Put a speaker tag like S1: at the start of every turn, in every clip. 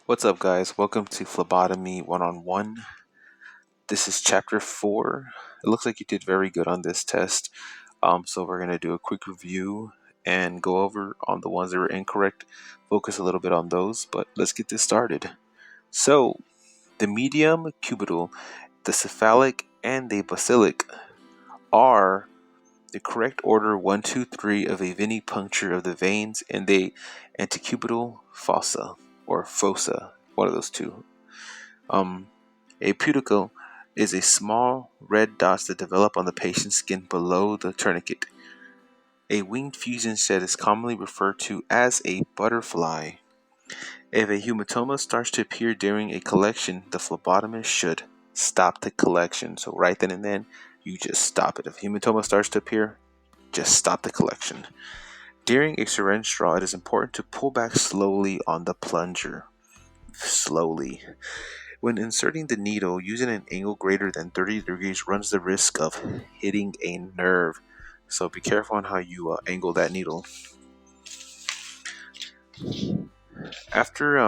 S1: What's up, guys? Welcome to Phlebotomy 1-on-1. This is chapter 4. It looks like you did very good on this test. So we're going to do a quick review and go over on the ones that were incorrect, focus a little bit on those, but let's get this started. So, the medium cubital, the cephalic, and the basilic are the correct order 1, 2, 3 of a venipuncture of the veins in the antecubital fossa or fossa, one of those two. A puticle is a small red dots that develop on the patient's skin below the tourniquet. A winged fusion set is commonly referred to as a butterfly. If a hematoma starts to appear during a collection, the phlebotomist should stop the collection. So right then and then, you just stop it. If hematoma starts to appear, just stop the collection. During a syringe draw, it is important to pull back slowly on the plunger. Slowly. When inserting the needle, using an angle greater than 30 degrees runs the risk of hitting a nerve. So be careful on how you angle that needle. After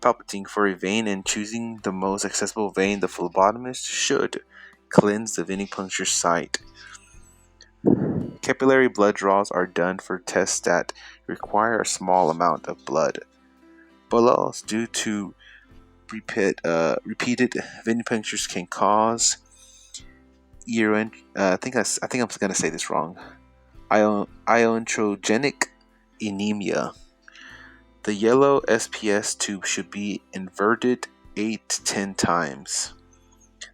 S1: palpating for a vein and choosing the most accessible vein, the phlebotomist should cleanse the venipuncture site. Capillary blood draws are done for tests that require a small amount of blood. Bolus due to repeated venipunctures can cause I think I'm gonna say this wrong. Iontogenic anemia. The yellow SPS tube should be inverted 8 to 10 times.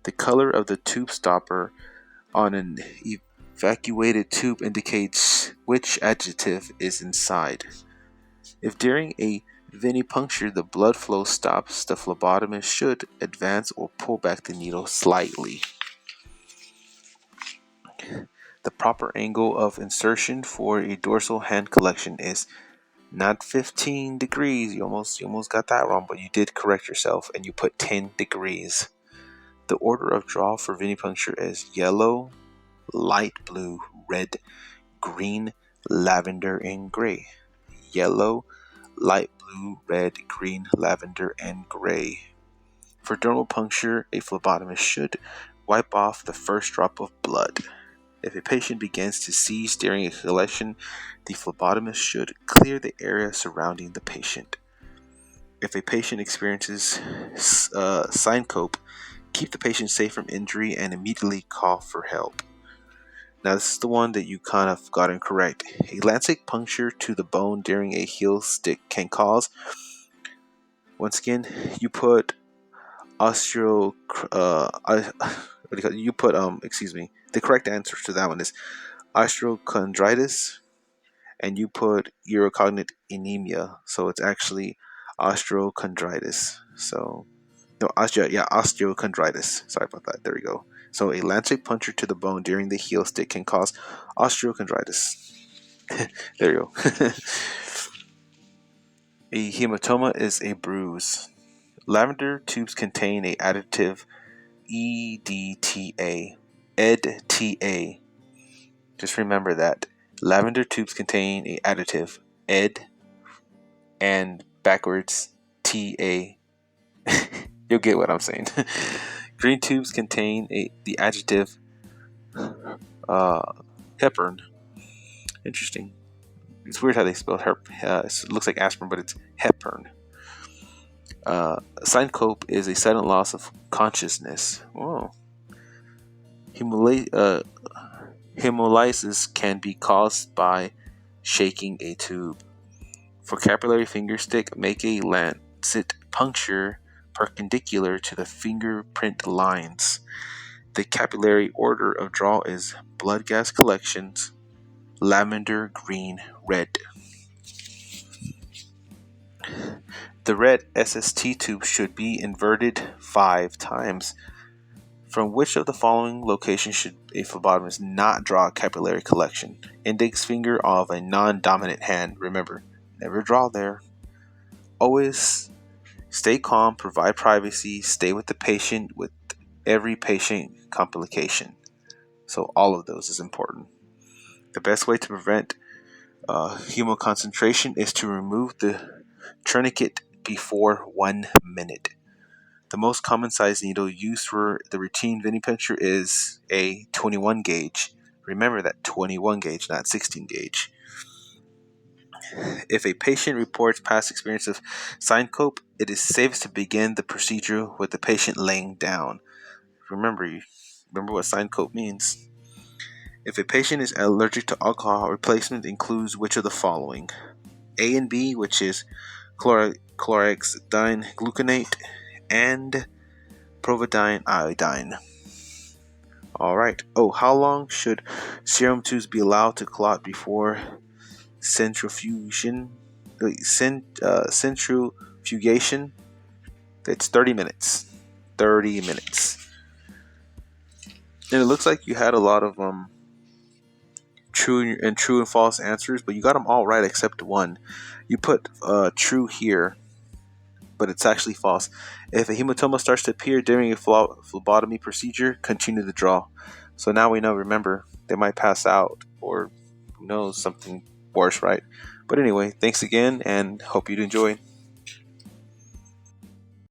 S1: The color of the tube stopper on an evacuated tube indicates which adjective is inside. If during a venipuncture the blood flow stops, the phlebotomist should advance or pull back the needle slightly. The proper angle of insertion for a dorsal hand collection is not 15 degrees. You almost got that wrong, but you did correct yourself and you put 10 degrees. The order of draw for venipuncture is yellow, light blue, red, green, lavender, and gray. Yellow, light blue, red, green, lavender, and gray. For dermal puncture, a phlebotomist should wipe off the first drop of blood. If a patient begins to seize during a collection, the phlebotomist should clear the area surrounding the patient. If a patient experiences syncope, keep the patient safe from injury and immediately call for help. Now, this is the one that you kind of got incorrect. A lancet puncture to the bone during a heel stick can cause, once again, you put the correct answer to that one is osteochondritis, and you put urocognate anemia, so it's actually osteochondritis. So no, osteochondritis. Sorry about that. There we go. So a lancet puncture to the bone during the heel stick can cause osteochondritis. There you go. A hematoma is a bruise. Lavender tubes contain a additive EDTA. EDTA. Just remember that. Lavender tubes contain a additive ed and backwards TA. You'll get what I'm saying. Green tubes contain the adjective heparin. Interesting. It's weird how they spell it looks like aspirin, but it's heparin. Syncope is a sudden loss of consciousness. Oh. Hemolysis can be caused by shaking a tube. For capillary finger stick, make a lancet puncture perpendicular to the fingerprint lines. The capillary order of draw is blood gas collections, lavender, green, red. The red SST tube should be inverted 5 times. From which of the following locations should a phlebotomist not draw a capillary collection? Index finger of a non-dominant hand. Remember, never draw there. Always stay calm, provide privacy, stay with the patient with every patient complication. So all of those is important. The best way to prevent hemoconcentration is to remove the tourniquet before 1 minute. The most common size needle used for the routine venipuncture is a 21 gauge. Remember that 21 gauge, not 16 gauge. If a patient reports past experience of syncope, it is safest to begin the procedure with the patient laying down. Remember what syncope means. If a patient is allergic to alcohol, replacement includes which of the following? A and B, which is chlorhexidine gluconate and providine iodine. All right. Oh, how long should serum tubes be allowed to clot before centrifugation? Centrifugation. It's 30 minutes. 30 minutes. And it looks like you had a lot of true and false answers, but you got them all right except one. You put true here, but it's actually false. If a hematoma starts to appear during a phlebotomy procedure, continue the draw. So now we know, remember, they might pass out or who knows, something worse, right? But anyway, thanks again and hope you'd enjoy.